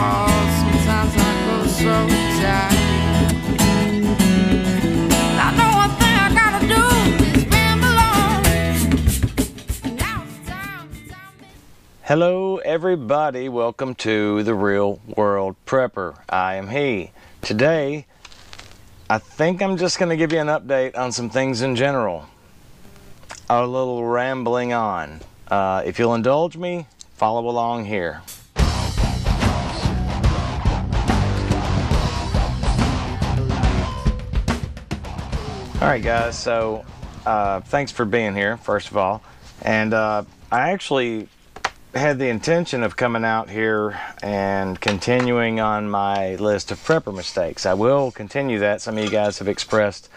sometimes I go so tired. I know one thing I gotta do is ramble on. Now it's time. Hello everybody, welcome to the Real World Prepper. I am he. Today, I think I'm just going to give you an update on some things in general. A little rambling on. If you'll indulge me, follow along here. Alright guys, so thanks for being here, first of all. And I actually had the intention of coming out here and continuing on my list of prepper mistakes. I will continue that. Some of you guys have expressed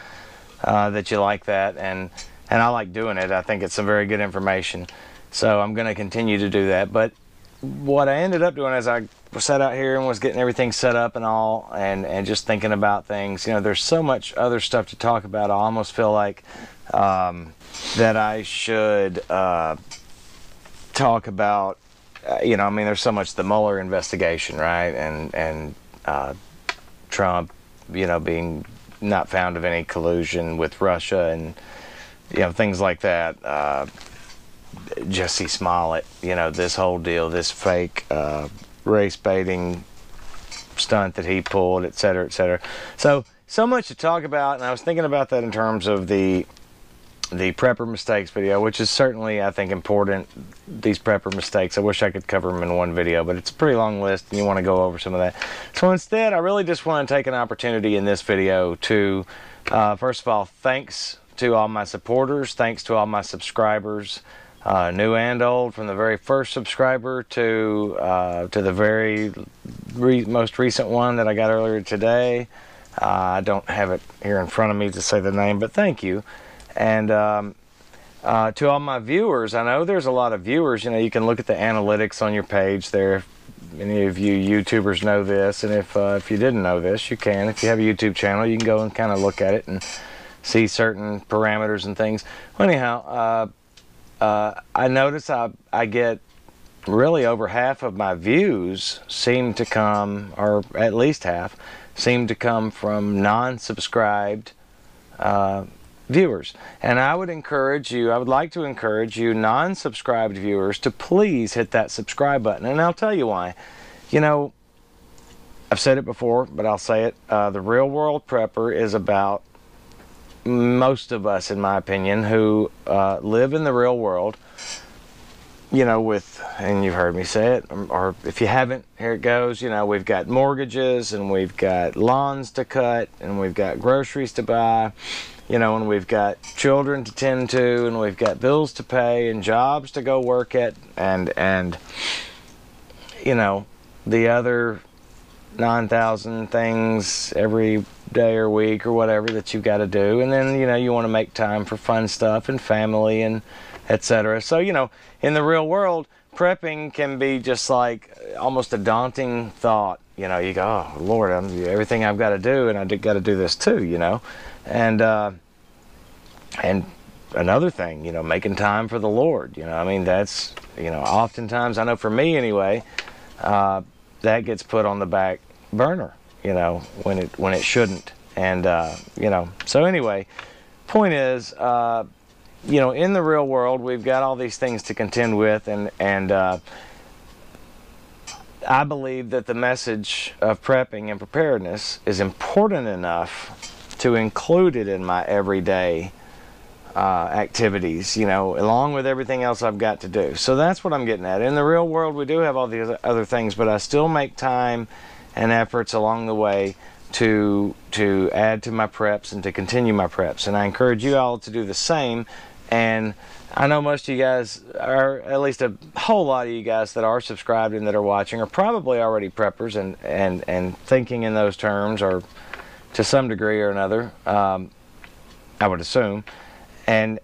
that you like that, and I like doing it. I think it's some very good information. So I'm going to continue to do that. But what I ended up doing as I sat out here and was getting everything set up and all, and just thinking about things, you know, there's so much other stuff to talk about. I almost feel like that I should talk about, you know, I mean, there's so much, the Mueller investigation, right? And Trump, you know, being not found of any collusion with Russia, and, you know, things like that. Jesse Smollett, you know, this whole deal, this fake race baiting stunt that he pulled, et cetera, et cetera. So much to talk about, and I was thinking about that in terms of the prepper mistakes video, which is certainly, I think, important. These prepper mistakes, I wish I could cover them in one video, but it's a pretty long list and you want to go over some of that. So instead, I really just want to take an opportunity in this video to, first of all, thanks to all my supporters, thanks to all my subscribers, new and old, from the very first subscriber to the very most recent one that I got earlier today. I don't have it here in front of me to say the name, but thank you. And to all my viewers, I know there's a lot of viewers. You know, you can look at the analytics on your page there. If any of you YouTubers know this, and if you didn't know this, you can. If you have a YouTube channel, you can go and kind of look at it and see certain parameters and things. Well, anyhow, I notice I get really over half of my views seem to come, or at least half, seem to come from non-subscribed viewers. And I would like to encourage you non-subscribed viewers to please hit that subscribe button. And I'll tell you why. You know, I've said it before, but I'll say it. The Real World Prepper is about most of us, in my opinion, who live in the real world, you know, and you've heard me say it, or if you haven't, here it goes. You know, we've got mortgages, and we've got lawns to cut, and we've got groceries to buy, you know, and we've got children to tend to, and we've got bills to pay, and jobs to go work at, and you know, the other 9,000 things every day or week or whatever that you've got to do. And then, you know, you want to make time for fun stuff and family and etc. So, you know, in the real world, prepping can be just like almost a daunting thought. You know, you go, oh Lord, everything I've got to do, and I got to do this too, you know. And another thing, you know, making time for the Lord, you know, I mean, that's, you know, oftentimes, I know for me anyway, that gets put on the back burner, you know, when it shouldn't. And you know, so anyway, point is, you know, in the real world, we've got all these things to contend with, and I believe that the message of prepping and preparedness is important enough to include it in my everyday activities, you know, along with everything else I've got to do. So that's what I'm getting at. In the real world, we do have all these other things, but I still make time and efforts along the way to add to my preps and to continue my preps. And I encourage you all to do the same. And I know most of you guys, or at least a whole lot of you guys that are subscribed and that are watching, are probably already preppers and thinking in those terms, or to some degree or another, I would assume. And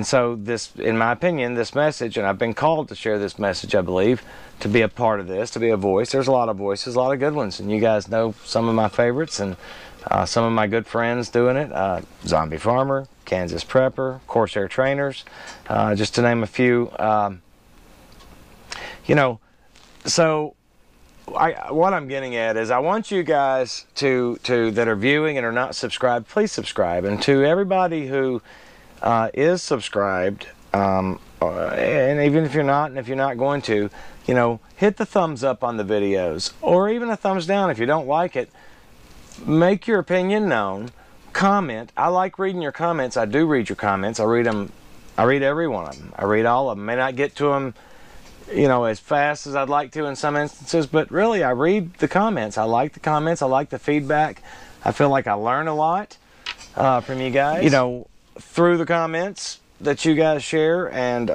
so this, in my opinion, this message, and I've been called to share this message, I believe, to be a part of this, to be a voice. There's a lot of voices, a lot of good ones, and you guys know some of my favorites, and some of my good friends doing it. Zombie Farmer, Kansas Prepper, Corsair Trainers, just to name a few. You know, so what I'm getting at is I want you guys to that are viewing and are not subscribed, please subscribe. And to everybody who is subscribed, and even if you're not, and if you're not going to, you know, hit the thumbs up on the videos, or even a thumbs down if you don't like it. Make your opinion known. Comment. I like reading your comments. I do read your comments. I read them. I read every one of them. I read all of them. May not get to them, you know, as fast as I'd like to in some instances, but really I read the comments. I like the comments. I like the feedback. I feel like I learn a lot from you guys, you know, through the comments that you guys share. And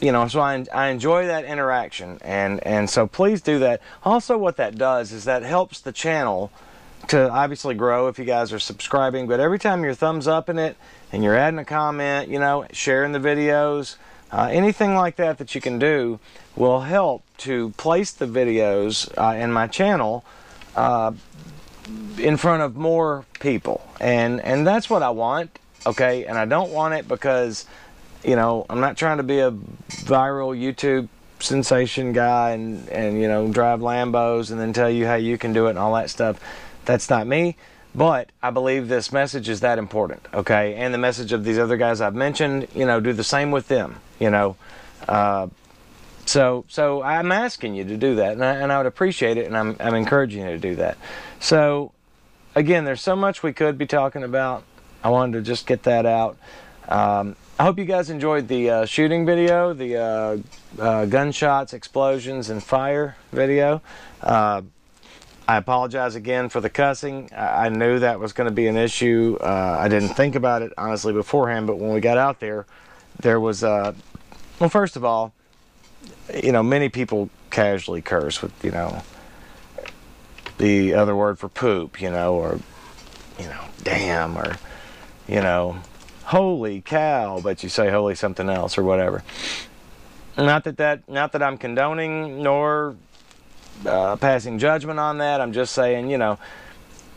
you know, so I enjoy that interaction, and so please do that. Also, what that does is that helps the channel to obviously grow if you guys are subscribing, but every time you're thumbs up in it and you're adding a comment, you know, sharing the videos, anything like that that you can do will help to place the videos in my channel in front of more people, and that's what I want. Okay, and I don't want it because, you know, I'm not trying to be a viral YouTube sensation guy and you know, drive Lambos and then tell you how you can do it and all that stuff. That's not me, but I believe this message is that important, okay? And the message of these other guys I've mentioned, you know, do the same with them, you know. So I'm asking you to do that, and I would appreciate it, and I'm encouraging you to do that. So, again, there's so much we could be talking about. I wanted to just get that out. I hope you guys enjoyed the shooting video, the gunshots, explosions, and fire video. I apologize again for the cussing. I knew that was going to be an issue. I didn't think about it, honestly, beforehand, but when we got out there, there was, well, first of all, you know, many people casually curse with, you know, the other word for poop, you know, or, you know, damn, or, you know, holy cow, but you say holy something else or whatever. Not that I'm condoning nor passing judgment on that. I'm just saying, you know,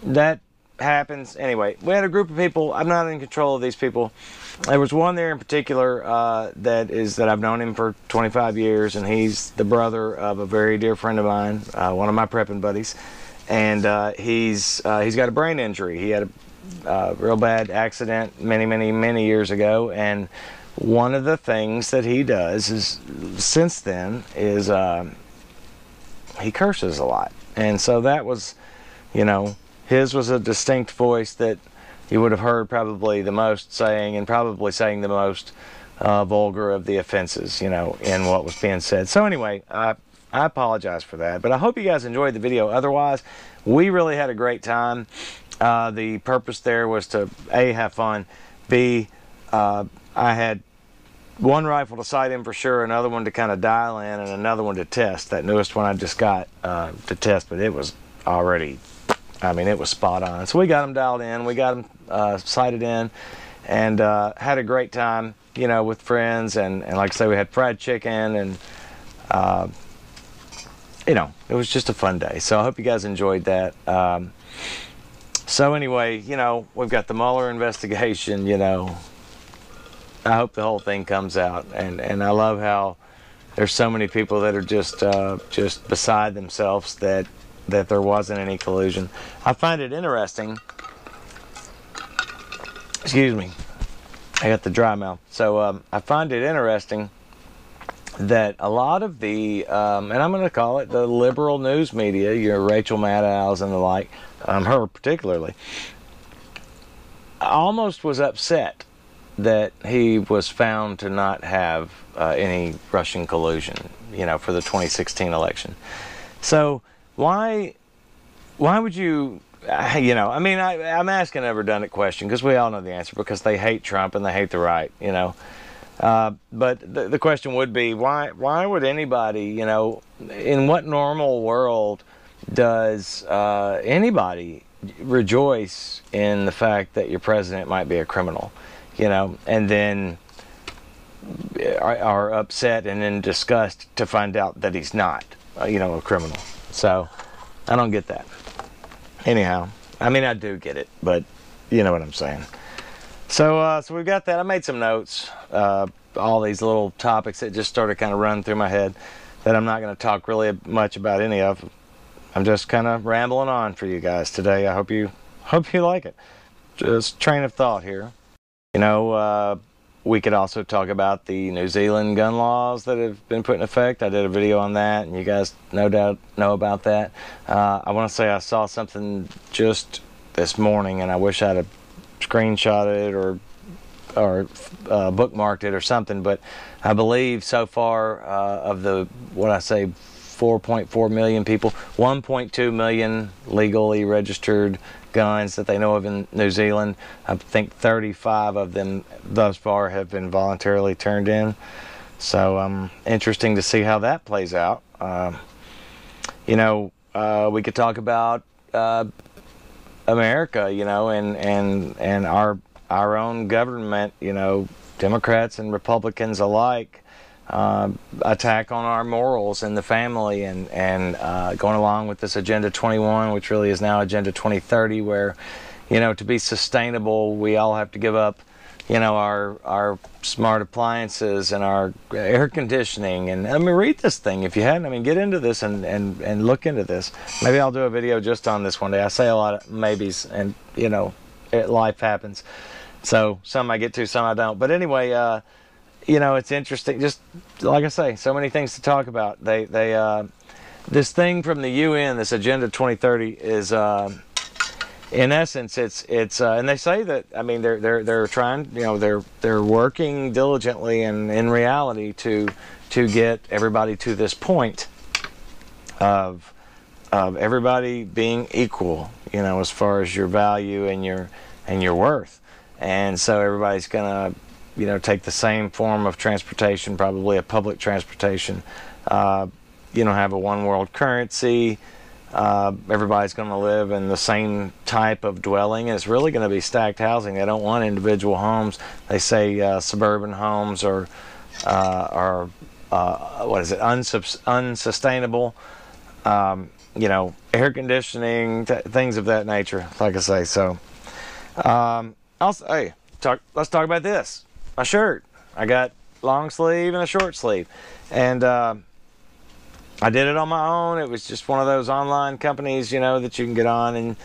that happens. Anyway, we had a group of people. I'm not in control of these people. There was one there in particular that I've known him for 25 years, and he's the brother of a very dear friend of mine, one of my prepping buddies, and he's got a brain injury. He had a real bad accident many years ago, and one of the things that he does is since then is he curses a lot. And so that was, you know, his was a distinct voice that you would have heard probably the most saying, and probably saying the most vulgar of the offenses, you know, in what was being said. So anyway, I apologize for that, but I hope you guys enjoyed the video. Otherwise, we really had a great time. The purpose there was to A, have fun, B, I had one rifle to sight in for sure, another one to kind of dial in, and another one to test. That newest one I just got to test, but it was already, I mean, it was spot on. So we got them dialed in, we got them sighted in, and had a great time, you know, with friends, and like I say, we had fried chicken, and you know, it was just a fun day. So I hope you guys enjoyed that. So anyway, you know, we've got the Mueller investigation, you know. I hope the whole thing comes out, and I love how there's so many people that are just beside themselves that there wasn't any collusion. I find it interesting. Excuse me, I got the dry mouth. So I find it interesting that a lot of the, and I'm going to call it the liberal news media, your Rachel Maddow's and the like, her particularly, almost was upset that he was found to not have any Russian collusion, you know, for the 2016 election. So why would you, you know, I mean, I'm asking a redundant question because we all know the answer, because they hate Trump and they hate the right, you know. But the question would be, why would anybody, you know, in what normal world does anybody rejoice in the fact that your president might be a criminal? You know, and then are upset and in disgust to find out that he's not, you know, a criminal. So I don't get that. Anyhow, I mean, I do get it, but you know what I'm saying. So we've got that. I made some notes, all these little topics that just started kind of running through my head that I'm not going to talk really much about any of. I'm just kind of rambling on for you guys today. I hope you like it. Just train of thought here. You know, we could also talk about the New Zealand gun laws that have been put in effect. I did a video on that, and you guys no doubt know about that. I want to say I saw something just this morning, and I wish I'd have screenshotted it or bookmarked it or something, but I believe so far of the, what I say, 4.4 million people, 1.2 million legally registered guns that they know of in New Zealand. I think 35 of them thus far have been voluntarily turned in. So interesting to see how that plays out. You know, we could talk about America, you know, and our own government, you know, Democrats and Republicans alike, attack on our morals and the family, and going along with this Agenda 21, which really is now Agenda 2030, where, you know, to be sustainable, we all have to give up, you know, our smart appliances and our air conditioning. And I mean, read this thing if you hadn't. I mean, get into this and look into this. Maybe I'll do a video just on this one day. I say a lot of maybes, and, you know, life happens. So some I get to, some I don't. But anyway, you know, it's interesting. Just like I say, so many things to talk about. This thing from the UN, this Agenda 2030, is in essence, it's and they say that, I mean, they're trying, you know, they're working diligently and in reality to get everybody to this point of everybody being equal, you know, as far as your value and your worth. And so everybody's gonna, you know, take the same form of transportation, probably a public transportation. You know, have a one world currency. Everybody's going to live in the same type of dwelling, and it's really going to be stacked housing. They don't want individual homes. They say suburban homes are what is it, unsustainable. You know, air conditioning, things of that nature, like I say. So also, hey, let's talk about this. My shirt. I got long sleeve and a short sleeve, and I did it on my own. It was just one of those online companies, you know, that you can get on and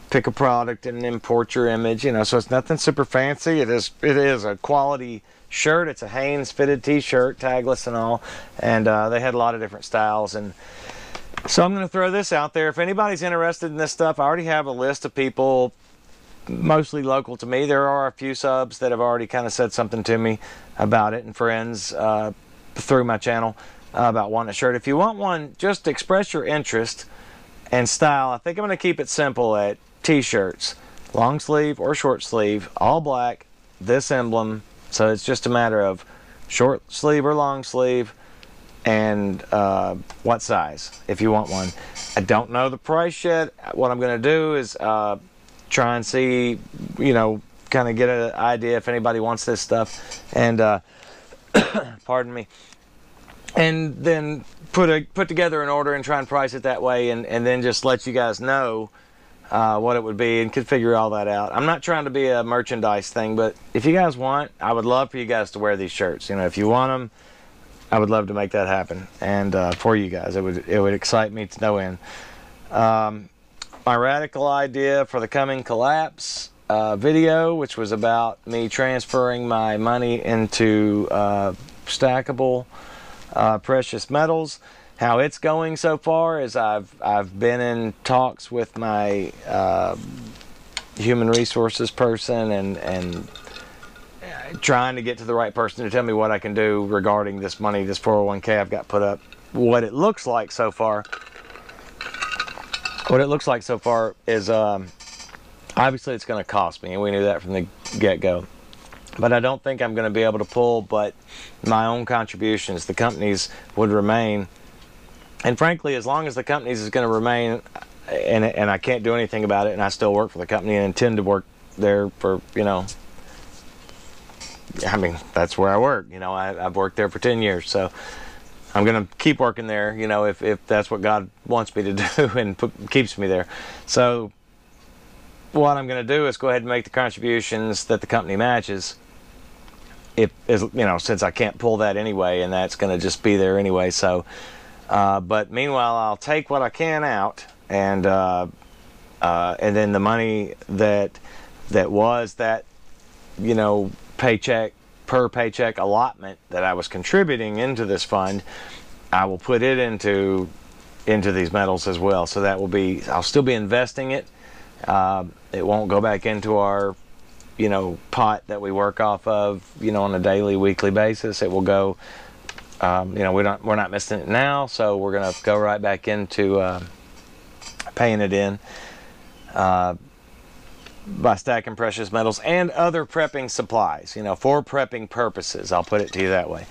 pick a product and import your image, you know. So it's nothing super fancy. It is a quality shirt. It's a Hanes fitted t-shirt, tagless and all, and they had a lot of different styles. And so I'm going to throw this out there. If anybody's interested in this stuff, I already have a list of people, mostly local to me. There are a few subs that have already kind of said something to me about it, and friends through my channel about wanting a shirt. If you want one, just express your interest and style. I think I'm going to keep it simple at t-shirts, long sleeve or short sleeve, all black, this emblem. So it's just a matter of short sleeve or long sleeve, and what size, if you want one. I don't know the price yet. What I'm going to do is try and see, you know, kind of get an idea if anybody wants this stuff, and pardon me, and then put together an order and try and price it that way, and then just let you guys know what it would be, and could figure all that out. I'm not trying to be a merchandise thing, but if you guys want, I would love for you guys to wear these shirts. You know, if you want them, I would love to make that happen, and for you guys, it would excite me to no end. My radical idea for the coming collapse video, which was about me transferring my money into stackable precious metals. How it's going so far is I've been in talks with my human resources person, and trying to get to the right person to tell me what I can do regarding this money, this 401k I've got put up. What it looks like so far is obviously it's going to cost me, and we knew that from the get-go. But I don't think I'm going to be able to pull but my own contributions. The companies would remain, and frankly, as long as the companies is going to remain, and I can't do anything about it, and I still work for the company and intend to work there for, you know, I mean, that's where I work. You know, I've worked there for 10 years, so I'm going to keep working there, you know, if that's what God wants me to do and keeps me there. So what I'm going to do is go ahead and make the contributions that the company matches, you know, since I can't pull that anyway, and that's going to just be there anyway. So But meanwhile, I'll take what I can out, and then the money that was that, you know, paycheck per paycheck allotment that I was contributing into this fund, I will put it into these metals as well. So that will be, I'll still be investing it. It won't go back into our, you know, pot that we work off of, you know, on a daily, weekly basis. It will go, you know, we're not missing it now, so we're gonna go right back into paying it in by stacking precious metals and other prepping supplies, you know, for prepping purposes. I'll put it to you that way.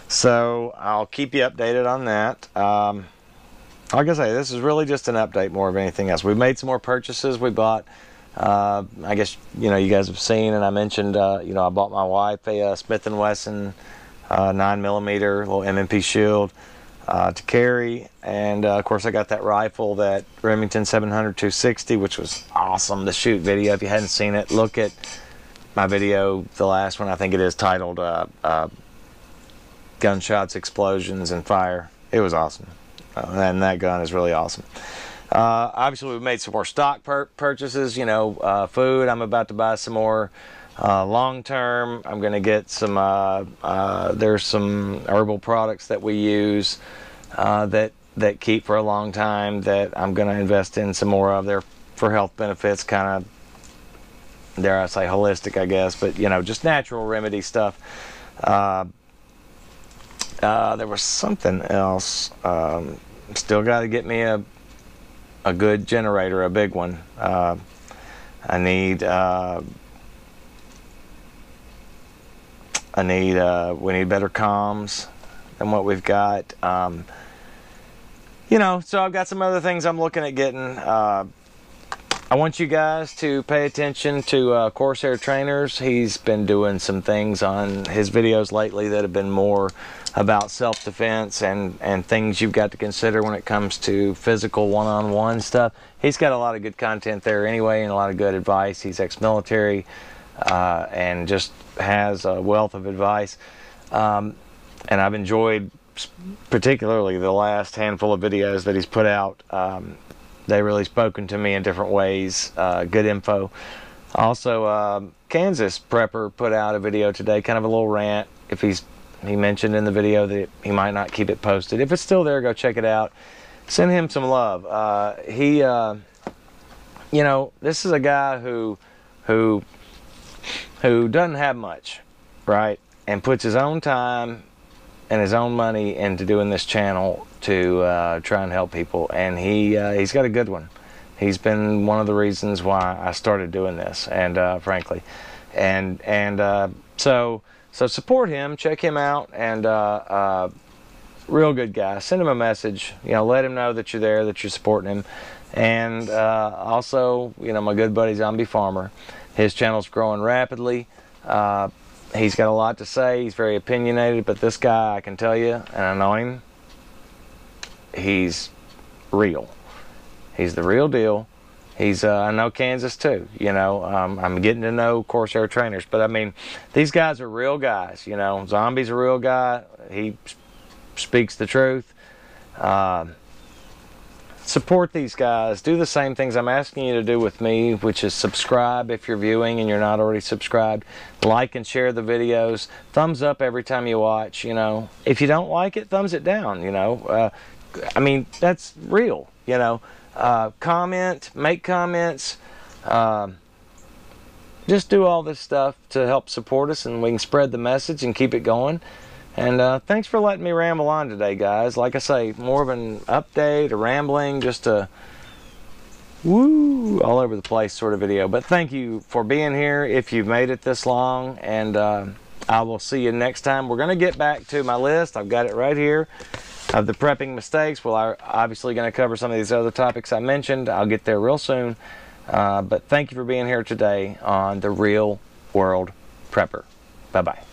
So I'll keep you updated on that. Like I say, this is really just an update more of anything else. We've made some more purchases. We bought, I guess, you know, you guys have seen, and I mentioned, you know, I bought my wife a Smith & Wesson 9mm little M&P shield to carry, and of course I got that rifle, that Remington 700 260, which was awesome to shoot video. If you hadn't seen it, look at my video, the last one, I think it is, titled Gunshots, Explosions, and Fire. It was awesome, and that gun is really awesome. Obviously we've made some more stock purchases, you know, food. I'm about to buy some more long term. I'm going to get some, there's some herbal products that we use that keep for a long time that I'm going to invest in some more of. There for health benefits, kind of, dare I say, holistic, I guess, but, you know, just natural remedy stuff. There was something else. Still got to get me a good generator, a big one. We need better comms than what we've got. You know, so I've got some other things I'm looking at getting. I want you guys to pay attention to Corsair Trainers. He's been doing some things on his videos lately that have been more about self-defense and things you've got to consider when it comes to physical one-on-one stuff. He's got a lot of good content there anyway, and a lot of good advice. He's ex-military and just has a wealth of advice. And I've enjoyed particularly the last handful of videos that he's put out. They really spoken to me in different ways. Good info. Also, Kansas Prepper put out a video today, kind of a little rant. He mentioned in the video that he might not keep it posted. If it's still there, go check it out. Send him some love. You know, this is a guy who doesn't have much, right? And puts his own time and his own money into doing this channel to try and help people. And he's got a good one. He's been one of the reasons why I started doing this, and frankly. So support him, check him out, and real good guy. Send him a message, you know, let him know that you're there, that you're supporting him. And also, you know, my good buddy Zombie Farmer, his channel's growing rapidly. He's got a lot to say. He's very opinionated, but this guy, I can tell you, and I know him, he's real. He's the real deal. He's, I know Kansas too, you know. I'm getting to know Corsair Trainers, but I mean, these guys are real guys, you know. Zombie's a real guy. He speaks the truth. Support these guys. Do the same things I'm asking you to do with me, which is subscribe if you're viewing and you're not already subscribed. Like and share the videos. Thumbs up every time you watch, you know. If you don't like it, thumbs it down, you know. I mean, that's real, you know. Comment, make comments. Just do all this stuff to help support us, and we can spread the message and keep it going. And thanks for letting me ramble on today, guys. Like I say, more of an update, a rambling, just a woo, all over the place sort of video. But thank you for being here if you've made it this long, and I will see you next time. We're going to get back to my list. I've got it right here of the prepping mistakes. Well, I'm obviously going to cover some of these other topics I mentioned. I'll get there real soon. But thank you for being here today on The Real World Prepper. Bye-bye.